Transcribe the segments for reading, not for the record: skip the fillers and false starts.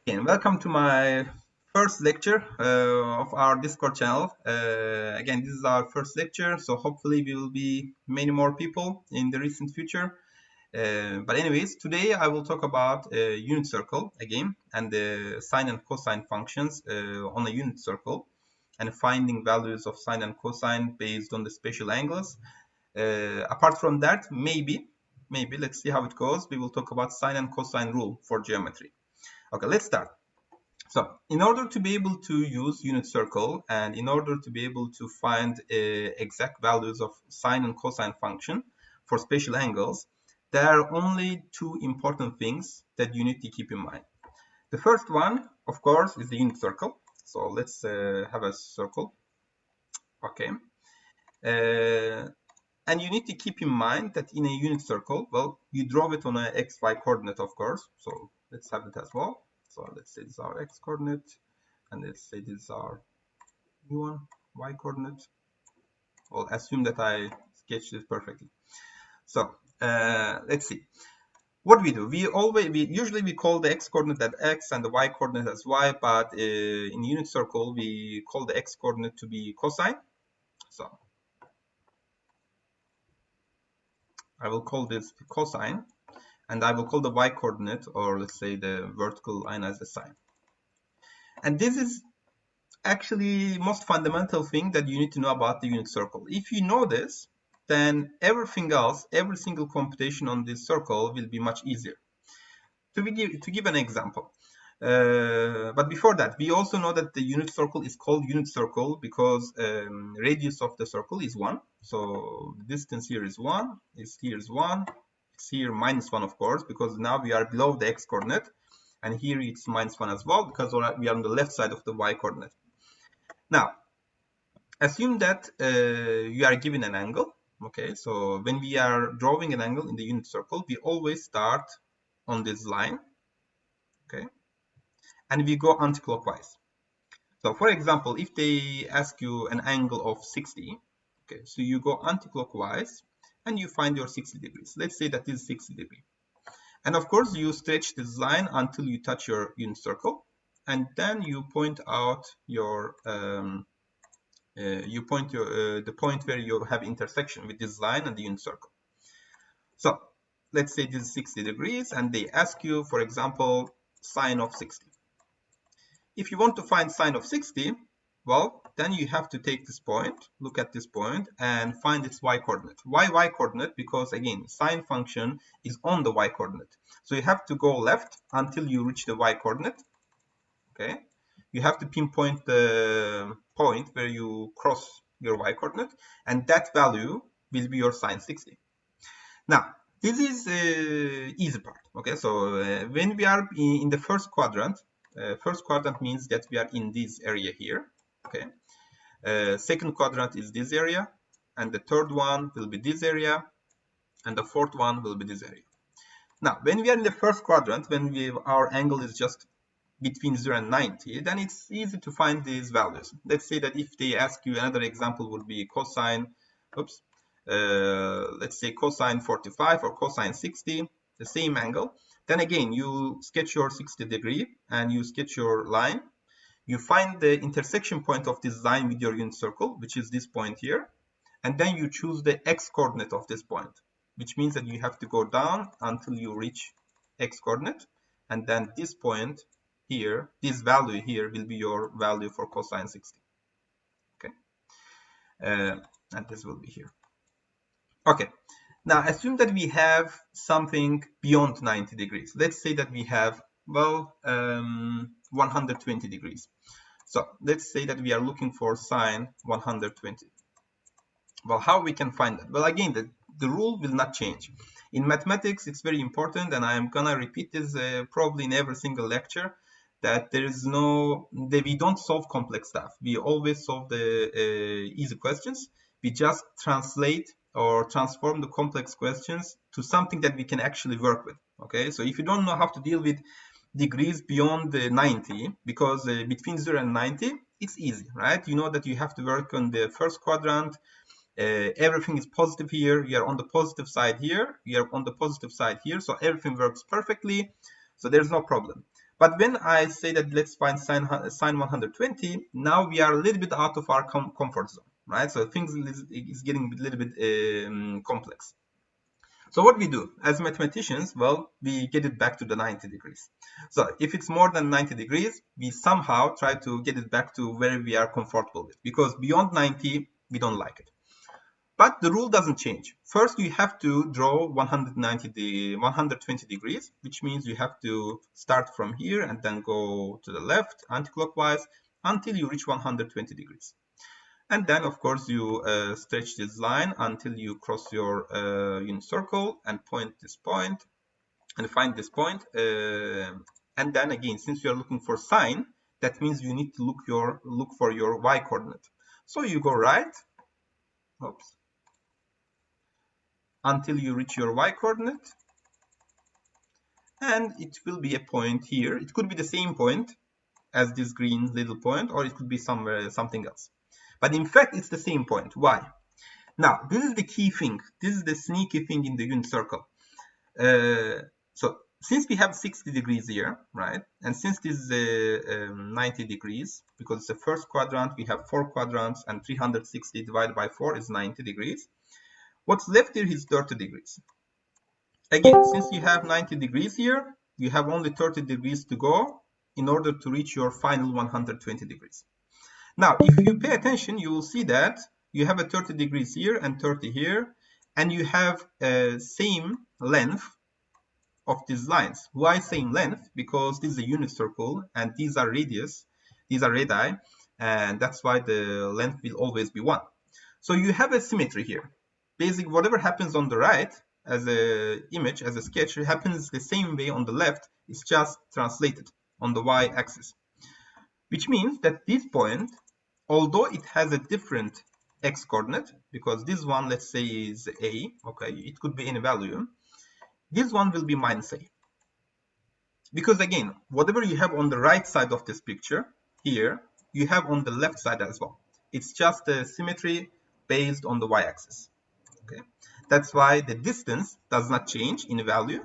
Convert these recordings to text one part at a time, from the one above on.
Again, welcome to my first lecture of our Discord channel. Again, this is our first lecture, so hopefully we will be many more people in the recent future. But anyways, today I will talk about unit circle again and the sine and cosine functions on a unit circle and finding values of sine and cosine based on the special angles. Apart from that, maybe let's see how it goes. We will talk about sine and cosine rule for geometry. Okay, let's start. So in order to be able to use unit circle and in order to be able to find exact values of sine and cosine function for special angles, there are only two important things that you need to keep in mind. The first one, of course, is the unit circle. So let's have a circle. Okay. And you need to keep in mind that in a unit circle, well, you draw it on an xy coordinate, of course. So let's have it as well. So let's say this is our x coordinate, and let's say this is our new one, y coordinate. Well, assume that I sketched this perfectly. So let's see. What we do, we usually call the x coordinate as x and the y coordinate as y, but in unit circle we call the x coordinate to be cosine. So I will call this cosine, and I will call the y coordinate, or let's say the vertical line, as the sine. And this is actually most fundamental thing that you need to know about the unit circle. If you know this, then everything else, every single computation on this circle will be much easier. To give an example, but before that, we also know that the unit circle is called unit circle because radius of the circle is 1. So the distance here is 1, here is 1, it's here -1, of course, because now we are below the x coordinate, and here it's -1 as well because we are on the left side of the y coordinate. Now, assume that you are given an angle. Okay, so when we are drawing an angle in the unit circle, we always start on this line. Okay, and we go anti-clockwise. So for example, if they ask you an angle of 60, okay, so you go anti-clockwise and you find your 60 degrees. Let's say that is 60 degrees. And of course, you stretch this line until you touch your unit circle, and then you point out your the point where you have intersection with this line and the unit circle. So let's say this is 60 degrees, and they ask you, for example, sine of 60. If you want to find sine of 60, well, then you have to take this point, look at this point, and find its y coordinate. Why y coordinate? Because again, sine function is on the y coordinate. So you have to go left until you reach the y coordinate. Okay, you have to pinpoint the point where you cross your y coordinate, and that value will be your sine 60. Now, this is easy part. Okay, so when we are in the first quadrant means that we are in this area here. Okay, second quadrant is this area, and the third one will be this area, and the fourth one will be this area. Now, when we are in the first quadrant, when our angle is just between 0 and 90, then it's easy to find these values. Let's say that if they ask you, another example would be cosine, let's say cosine 45 or cosine 60, the same angle. Then again, you sketch your 60 degree and you sketch your line. You find the intersection point of this line with your unit circle, which is this point here. And then you choose the x coordinate of this point, which means that you have to go down until you reach x coordinate. And then this point here, this value here will be your value for cosine 60. Okay. And this will be here. Okay. Now assume that we have something beyond 90 degrees. Let's say that we have, well, 120 degrees. So let's say that we are looking for sine 120. Well, how we can find that? Well, again, the rule will not change. In mathematics, it's very important, and I'm gonna repeat this probably in every single lecture, that we don't solve complex stuff. We always solve the easy questions. We just translate or transform the complex questions to something that we can actually work with. Okay, so if you don't know how to deal with degrees beyond the 90, because between 0 and 90, it's easy, right? You know that you have to work on the first quadrant. Everything is positive here. You are on the positive side here. You are on the positive side here. So everything works perfectly. So there's no problem. But when I say that let's find sine 120, now we are a little bit out of our comfort zone, right? So things is getting a little bit complex. So what we do as mathematicians, well, we get it back to the 90 degrees. So if it's more than 90 degrees, we somehow try to get it back to where we are comfortable with, because beyond 90, we don't like it. But the rule doesn't change. First, you have to draw 120 degrees, which means you have to start from here and then go to the left anti-clockwise until you reach 120 degrees. And then, of course, you stretch this line until you cross your unit circle and point this point and find this point. And then again, since you are looking for sine, that means you need to look for your y coordinate. So you go right. Oops. Until you reach your y coordinate, and it will be a point here. It could be the same point as this green little point, or it could be something else. But in fact, it's the same point. Why? Now, this is the key thing. This is the sneaky thing in the unit circle. So since we have 60 degrees here, right, and since this is 90 degrees, because it's the first quadrant, we have 4 quadrants, and 360 divided by 4 is 90 degrees. What's left here is 30 degrees. Again, since you have 90 degrees here, you have only 30 degrees to go in order to reach your final 120 degrees. Now, if you pay attention, you will see that you have a 30 degrees here and 30 here, and you have same length of these lines. Why same length? Because this is a unit circle, and these are radius, these are radii, and that's why the length will always be 1. So you have a symmetry here. Basically, whatever happens on the right as a image, as a sketch, it happens the same way on the left. It's just translated on the y-axis, which means that this point, although it has a different x coordinate, because this one, let's say, is a, okay, it could be any value, this one will be minus a. Because again, whatever you have on the right side of this picture here, you have on the left side as well. It's just a symmetry based on the y-axis. Okay, that's why the distance does not change in value,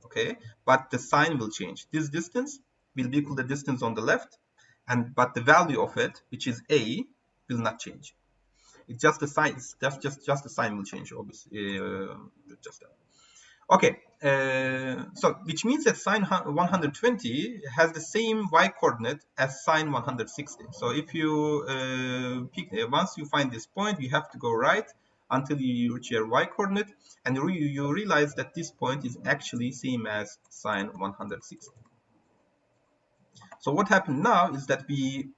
okay, but the sign will change. This distance will be equal to the distance on the left, but the value of it, which is a, will not change. It's just the sign. Just the sign will change, obviously. Just that. Okay, so which means that sine 120 has the same y coordinate as sine 160. So if you once you find this point, you have to go right until you reach your y coordinate, and you realize that this point is actually same as sine 160. So what happened now is that we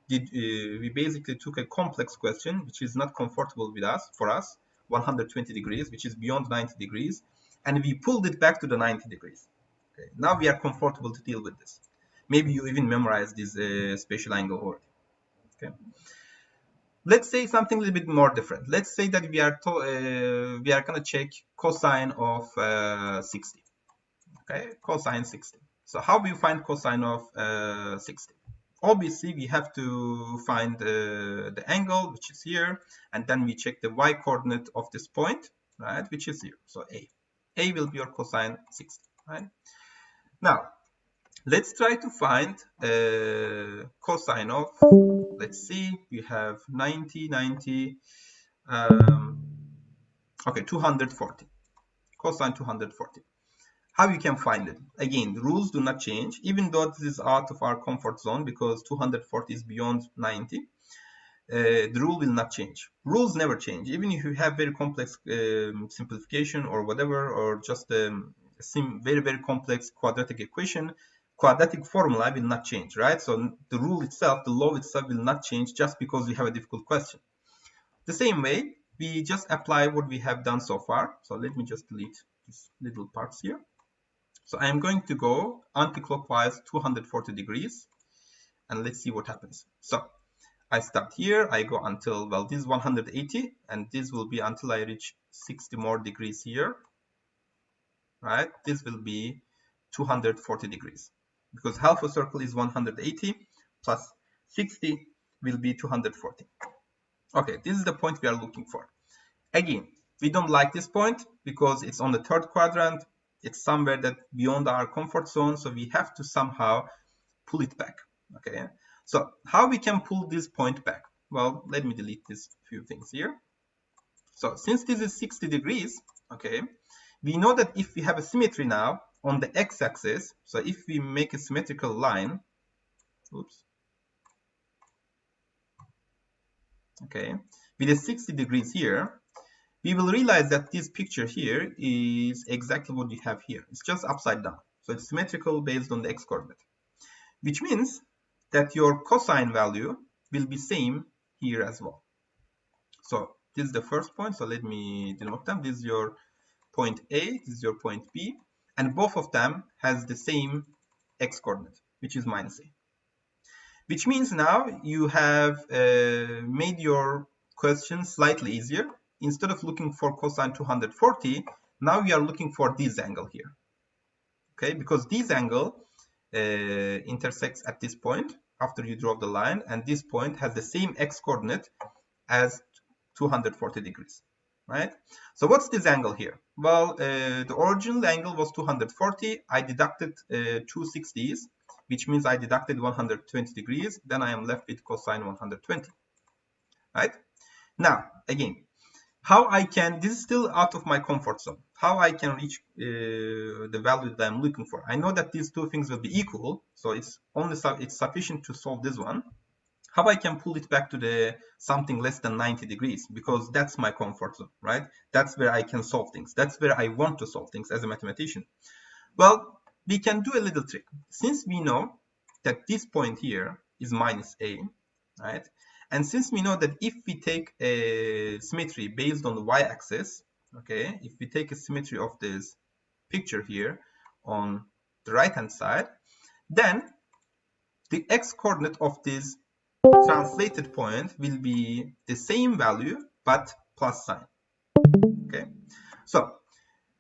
basically took a complex question which is not comfortable with us, for us, 120 degrees, which is beyond 90 degrees, and we pulled it back to the 90 degrees. Okay. Now we are comfortable to deal with this. Maybe you even memorize this spatial angle already. Okay. Let's say something a little bit more different. Let's say that we are going to check cosine of 60. Okay, cosine 60. So how do you find cosine of 60? Obviously, we have to find the angle, which is here, and then we check the y coordinate of this point, right, which is here. So a. A will be your cosine 60, right? Now, let's try to find cosine of, let's see, we have 90, 90, okay, 240. Cosine 240. How you can find it? Again, the rules do not change, even though this is out of our comfort zone because 240 is beyond 90. The rule will not change. Rules never change. Even if you have very complex simplification or whatever, or just a very, very complex quadratic equation, quadratic formula will not change, right? So the rule itself, the law itself will not change just because we have a difficult question. The same way, we just apply what we have done so far. So let me just delete these little parts here. So I am going to go anti-clockwise 240 degrees, and let's see what happens. So I start here, I go until, well, this is 180, and this will be until I reach 60 more degrees here, right? This will be 240 degrees, because half a circle is 180, plus 60 will be 240. Okay, this is the point we are looking for. Again, we don't like this point, because it's on the third quadrant, it's somewhere that beyond our comfort zone, so we have to somehow pull it back. Okay, so how we can pull this point back? Well, let me delete these few things here. So since this is 60 degrees, okay, we know that if we have a symmetry now on the x-axis, so if we make a symmetrical line, oops, okay, with a 60 degrees here, we will realize that this picture here is exactly what you have here. It's just upside down. So it's symmetrical based on the x-coordinate, which means that your cosine value will be same here as well. So this is the first point. So let me denote them. This is your point A, this is your point B, and both of them has the same x-coordinate, which is minus A. Which means now you have made your question slightly easier. Instead of looking for cosine 240, now we are looking for this angle here. Okay, because this angle intersects at this point after you draw the line, and this point has the same x-coordinate as 240 degrees, right? So what's this angle here? Well, the original angle was 240. I deducted 260s, which means I deducted 120 degrees. Then I am left with cosine 120, right? Now, again, how I can, this is still out of my comfort zone, how I can reach the value that I'm looking for. I know that these two things will be equal, so it's sufficient to solve this one. How I can pull it back to the something less than 90 degrees, because that's my comfort zone, right? That's where I can solve things. That's where I want to solve things as a mathematician. Well, we can do a little trick. Since we know that this point here is minus A, right? And since we know that if we take a symmetry based on the y-axis, okay, if we take a symmetry of this picture here on the right-hand side, then the x-coordinate of this translated point will be the same value but plus sign. Okay, so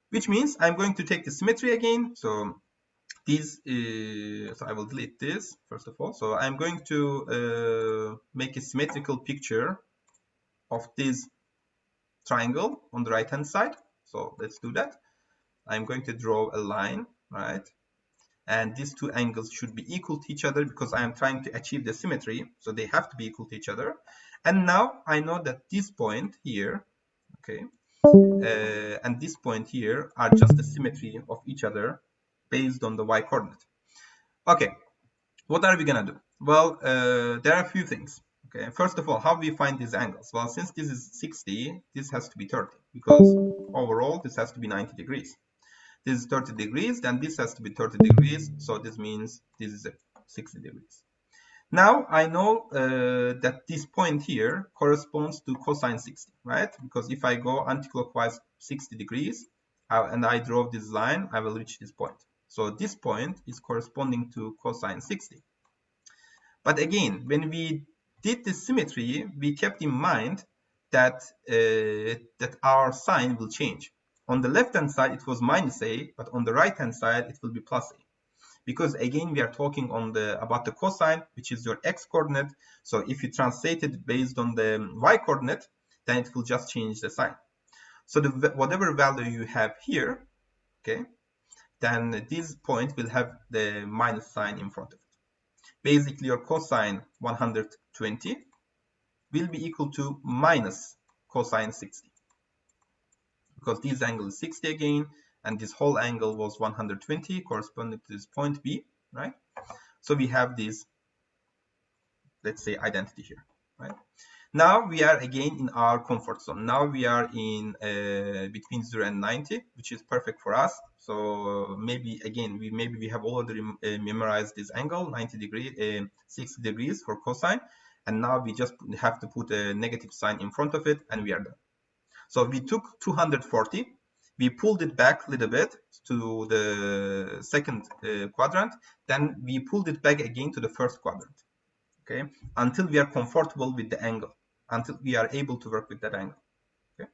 which means I'm going to take the symmetry again. So these, so I will delete this first of all. So I'm going to make a symmetrical picture of this triangle on the right hand side. So let's do that. I'm going to draw a line, right? And these two angles should be equal to each other because I am trying to achieve the symmetry. So they have to be equal to each other. And now I know that this point here, okay, and this point here are just the symmetry of each other based on the y coordinate. Okay, what are we gonna do? Well, there are a few things. Okay, first of all, how do we find these angles? Well, since this is 60, this has to be 30 because overall this has to be 90 degrees. This is 30 degrees, then this has to be 30 degrees, so this means this is 60 degrees. Now I know that this point here corresponds to cosine 60, right? Because if I go anti-clockwise 60 degrees and I draw this line, I will reach this point. So this point is corresponding to cosine 60. But again, when we did the symmetry, we kept in mind that, that our sign will change. On the left-hand side, it was minus A, but on the right-hand side, it will be plus A. Because again, we are talking on about the cosine, which is your x-coordinate. So if you translate it based on the y-coordinate, then it will just change the sign. So whatever value you have here, okay, then this point will have the minus sign in front of it. Basically, your cosine 120 will be equal to minus cosine 60. Because this angle is 60 again, and this whole angle was 120 corresponding to this point B, right? So we have this, let's say, identity here, right? Now we are again in our comfort zone. Now we are in between 0 and 90, which is perfect for us. So maybe again, we have already memorized this angle, 90 degrees, 60 degrees for cosine. And now we just have to put a negative sign in front of it and we are done. So we took 240, we pulled it back a little bit to the second quadrant, then we pulled it back again to the first quadrant, okay, until we are comfortable with the angle, until we are able to work with that angle, okay.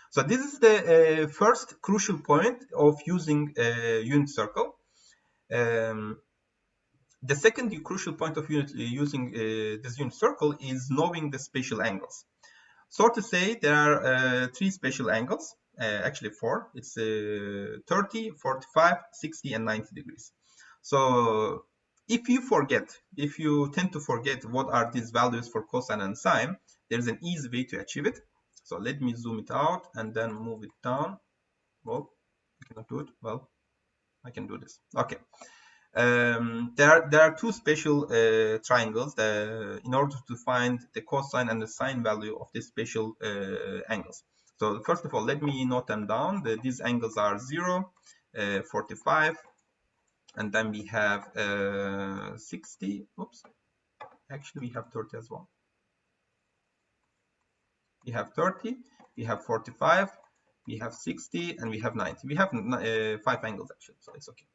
So this is the first crucial point of using a unit circle. The second crucial point of using this unit circle is knowing the spatial angles. So to say, there are 3 spatial angles, actually 4. It's 30, 45, 60, and 90 degrees. So if you tend to forget what are these values for cosine and sine, there's an easy way to achieve it. So let me zoom it out and then move it down. Well, I cannot do it. Well, I can do this. Okay. There are two special triangles in order to find the cosine and the sine value of these special angles. So first of all, let me note them down. These angles are 0, 45, and then we have 60. Oops, actually we have 30 as well. We have 30, we have 45, we have 60, and we have 90. We have 5 angles actually, so it's okay.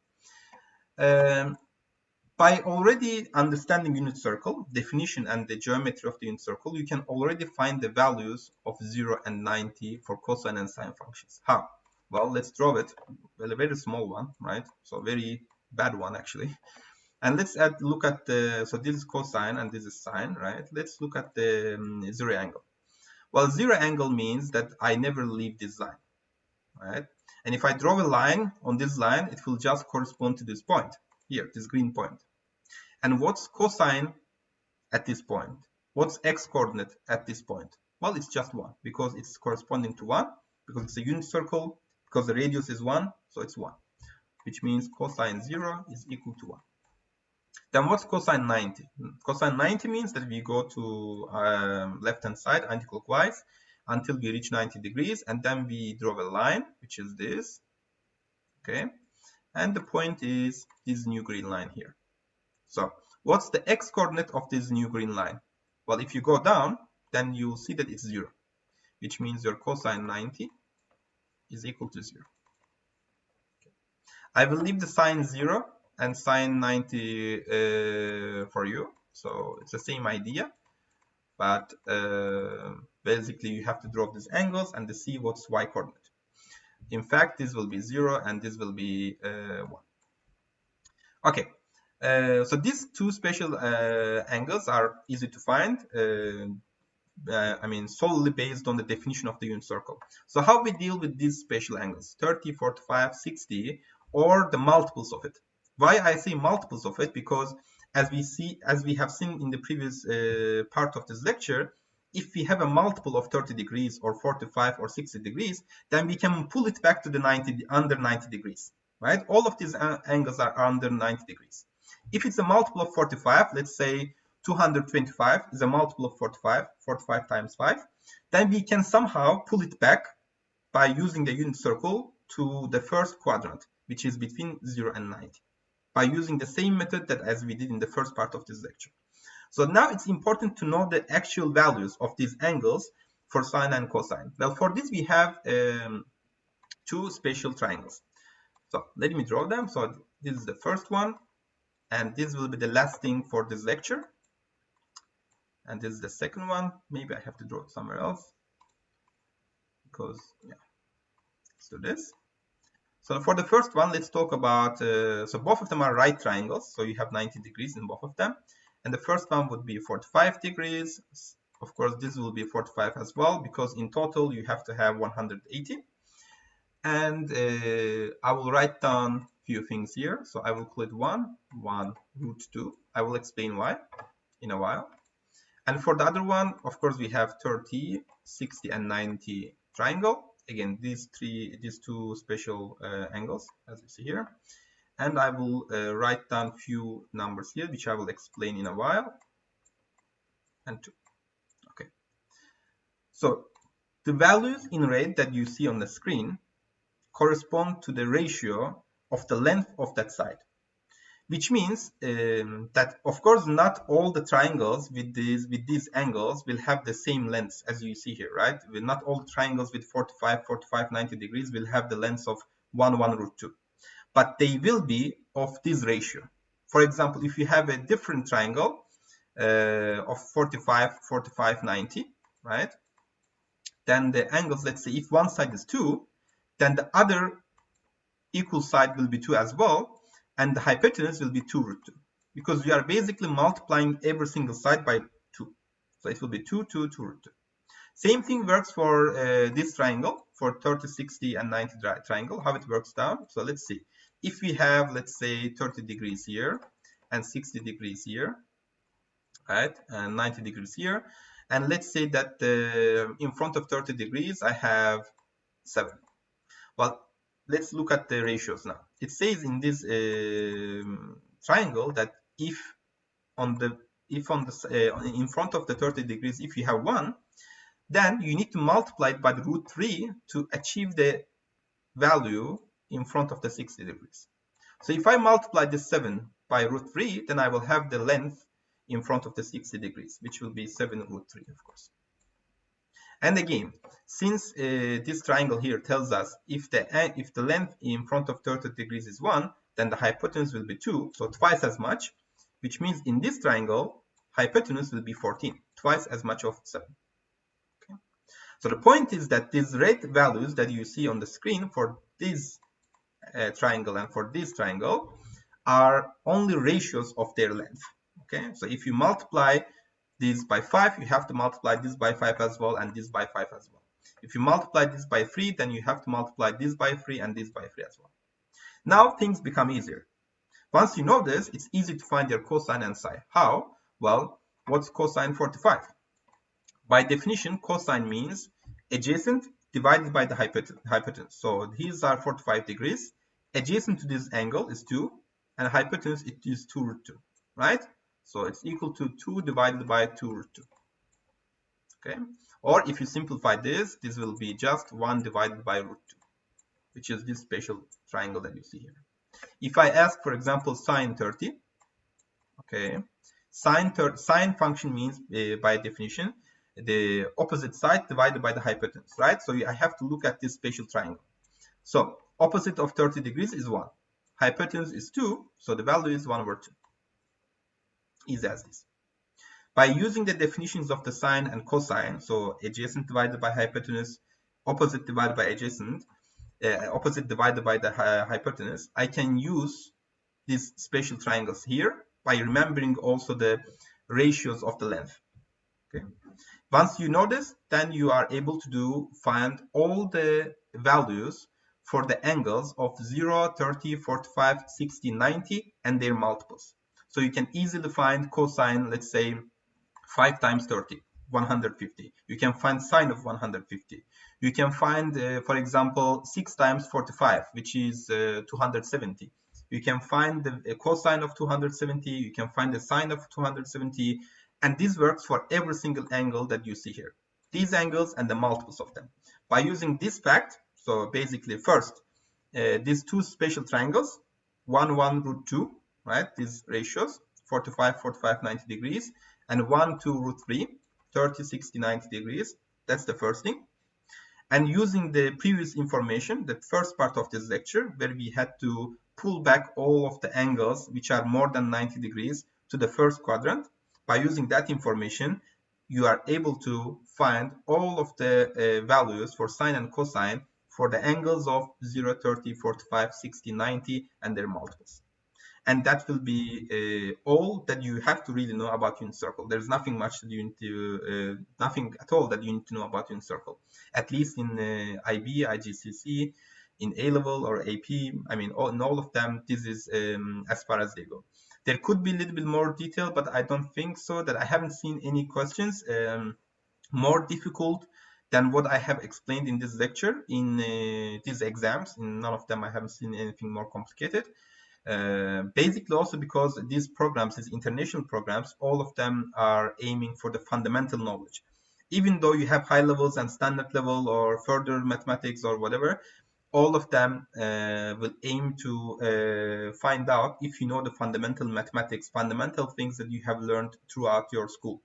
By already understanding unit circle definition and the geometry of the unit circle, you can already find the values of 0 and 90 for cosine and sine functions. How? Well, let's draw it. Well, a very small one, right? So very bad one actually. And let's look at the, so this is cosine and this is sine, right? Let's look at the 0 angle. Well, 0 angle means that I never leave this line, right? And if I draw a line on this line, it will just correspond to this point here, this green point. And what's cosine at this point? What's x coordinate at this point? Well, it's just 1 because it's corresponding to 1, because it's a unit circle, because the radius is 1, so it's 1, which means cosine 0 is equal to 1. Then what's cosine 90? Cosine 90 means that we go to left-hand side anti-clockwise until we reach 90 degrees, and then we draw a line, which is this, okay? And the point is this new green line here. So what's the x coordinate of this new green line? Well, if you go down, then you'll see that it's 0, which means your cosine 90 is equal to 0. Okay. I will leave the sine 0 and sine 90 for you. So it's the same idea, but basically you have to draw these angles and to see what's y coordinate. In fact, this will be 0 and this will be 1. Okay. So these two special angles are easy to find. I mean, solely based on the definition of the unit circle. So how we deal with these special angles, 30, 45, 60, or the multiples of it? Why I say multiples of it? Because as we have seen in the previous part of this lecture, if we have a multiple of 30 degrees or 45 or 60 degrees, then we can pull it back to the under 90 degrees, right? All of these angles are under 90 degrees. If it's a multiple of 45, let's say 225 is a multiple of 45, 45 times 5, then we can somehow pull it back by using the unit circle to the first quadrant, which is between 0 and 90, by using the same method that as we did in the first part of this lecture. So now it's important to know the actual values of these angles for sine and cosine. Well, for this we have two special triangles. So let me draw them. So this is the first one, and this will be the last thing for this lecture. And this is the second one. Maybe I have to draw it somewhere else, because yeah, let's do this. So for the first one, let's talk about, so both of them are right triangles. So you have 90 degrees in both of them. And the first one would be 45 degrees. Of course, this will be 45 as well, because in total you have to have 180. And I will write down a few things here. So I will call it 1 root 2. I will explain why in a while. And for the other one, of course, we have 30, 60, and 90 triangle. Again, these two special angles, as you see here. And I will write down a few numbers here, which I will explain in a while. And 2. Okay. So the values in red that you see on the screen correspond to the ratio of the length of that side, which means that, of course, not all the triangles with these angles will have the same length as you see here, right? Not all triangles with 45, 45, 90 degrees will have the length of 1 root 2. But they will be of this ratio. For example, if you have a different triangle of 45, 45, 90, right? Then the angles, let's say if one side is 2, then the other equal side will be 2 as well. And the hypotenuse will be 2 root 2. Because we are basically multiplying every single side by 2. So it will be 2, 2, 2 root 2. Same thing works for this triangle, for 30, 60, and 90 triangle, how it works down. So let's see. If we have, let's say, 30 degrees here, and 60 degrees here, right, and 90 degrees here. And let's say that in front of 30 degrees, I have 7. Well, let's look at the ratios now. It says in this triangle that if on the in front of the 30 degrees, if you have 1, then you need to multiply it by the root 3 to achieve the value in front of the 60 degrees. So if I multiply this 7 by root 3, then I will have the length in front of the 60 degrees, which will be 7 root 3, of course. And again, since this triangle here tells us if the length in front of 30 degrees is 1, then the hypotenuse will be 2, so twice as much, which means in this triangle, hypotenuse will be 14, twice as much of 7. Okay. So the point is that these red values that you see on the screen for this triangle and for this triangle are only ratios of their length. Okay, so if you multiply this by 5, you have to multiply this by 5 as well, and this by 5 as well. If you multiply this by 3, then you have to multiply this by 3 and this by 3 as well. Now things become easier. Once you know this, it's easy to find your cosine and sine. How? Well, what's cosine 45? By definition, cosine means adjacent divided by the hypotenuse. So these are 45 degrees. Adjacent to this angle is 2, and hypotenuse it is 2 root 2, right? So it's equal to 2 divided by 2 root 2. Okay? Or if you simplify this, this will be just 1 divided by root 2, which is this special triangle that you see here. If I ask, for example, sine 30, okay, sine function means, by definition, the opposite side divided by the hypotenuse, right? So I have to look at this special triangle. So opposite of 30 degrees is 1. Hypotenuse is 2, so the value is 1 over 2. Easy as this. By using the definitions of the sine and cosine, so adjacent divided by hypotenuse, opposite divided by adjacent, opposite divided by the hypotenuse, I can use these special triangles here by remembering also the ratios of the length. Okay. Once you know this, then you are able to find all the values for the angles of 0, 30, 45, 60, 90, and their multiples. So you can easily find cosine, let's say 5 times 30, 150. You can find sine of 150. You can find, for example, 6 times 45, which is 270. You can find the cosine of 270. You can find the sine of 270. And this works for every single angle that you see here. These angles and the multiples of them. By using this fact, so basically first, these two special triangles, 1, 1, root 2, right? These ratios, 45, 45, 90 degrees, and 1, 2, root 3, 30, 60, 90 degrees. That's the first thing. And using the previous information, the first part of this lecture, where we had to pull back all of the angles which are more than 90 degrees to the first quadrant, by using that information, you are able to find all of the values for sine and cosine for the angles of 0, 30, 45, 60, 90, and their multiples. And that will be all that you have to really know about unit circle. There's nothing much that you need to, nothing at all that you need to know about unit circle. At least in IB, IGCSE, in A-level or AP, I mean, in all of them, this is as far as they go. There could be a little bit more detail, but I don't think so. That I haven't seen any questions more difficult than what I have explained in this lecture in these exams. In none of them I haven't seen anything more complicated. Basically also because these programs, these international programs, all of them are aiming for the fundamental knowledge. Even though you have high levels and standard level or further mathematics or whatever, all of them will aim to find out if you know the fundamental mathematics, fundamental things that you have learned throughout your school,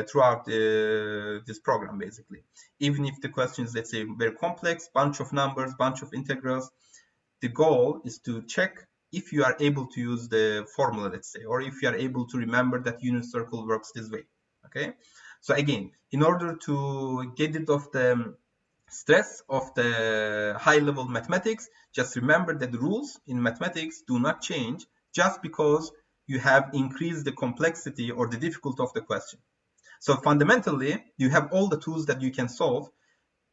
throughout this program, basically. Even if the question is, let's say, very complex, bunch of numbers, bunch of integrals, the goal is to check if you are able to use the formula, let's say, or if you are able to remember that unit circle works this way, okay? So again, in order to get rid of the stress of the high-level mathematics, just remember that the rules in mathematics do not change just because you have increased the complexity or the difficulty of the question. So fundamentally, you have all the tools that you can solve,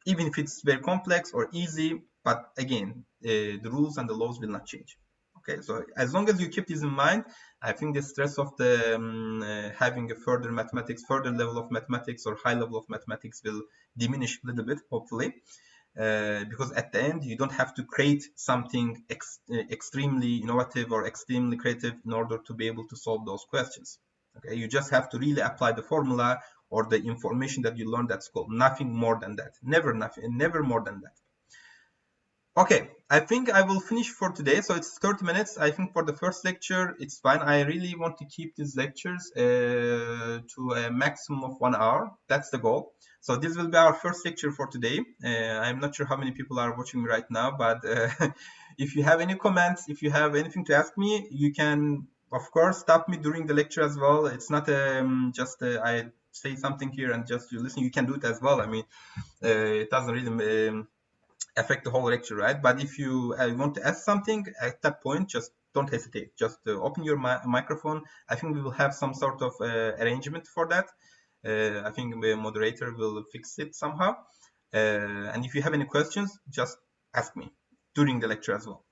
even if it's very complex or easy, but again, the rules and the laws will not change. Okay, so as long as you keep this in mind, I think the stress of the having a further level of mathematics or high level of mathematics will diminish a little bit, hopefully. Because at the end you don't have to create something extremely innovative or extremely creative in order to be able to solve those questions. Okay, you just have to really apply the formula or the information that you learned at school. Nothing more than that. Never more than that. Okay, I think I will finish for today. So it's 30 minutes. I think for the first lecture, it's fine. I really want to keep these lectures to a maximum of 1 hour. That's the goal. So this will be our first lecture for today. I'm not sure how many people are watching me right now, but if you have any comments, if you have anything to ask me, you can, of course, stop me during the lecture as well. It's not just I say something here and just you listen. You can do it as well. I mean, it doesn't really affect the whole lecture, right? But if you want to ask something at that point, just don't hesitate. Just open your microphone. I think we will have some sort of arrangement for that. I think the moderator will fix it somehow. And if you have any questions, just ask me during the lecture as well.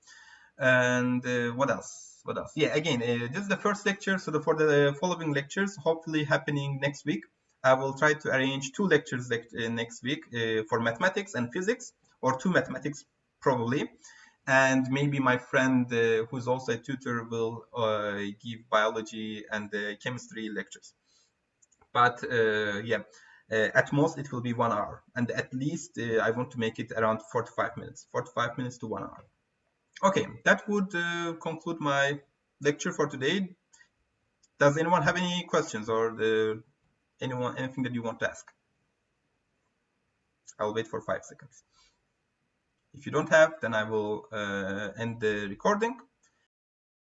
And what else? What else? Yeah, again, this is the first lecture. So for the following lectures, hopefully happening next week, I will try to arrange 2 lectures next week for mathematics and physics, or 2 mathematics probably. And maybe my friend, who's also a tutor, will give biology and chemistry lectures. But yeah, at most it will be 1 hour. And at least I want to make it around 45 minutes, 45 minutes to 1 hour. Okay, that would conclude my lecture for today. Does anyone have any questions or anything that you want to ask? I'll wait for 5 seconds. If you don't have, then I will end the recording.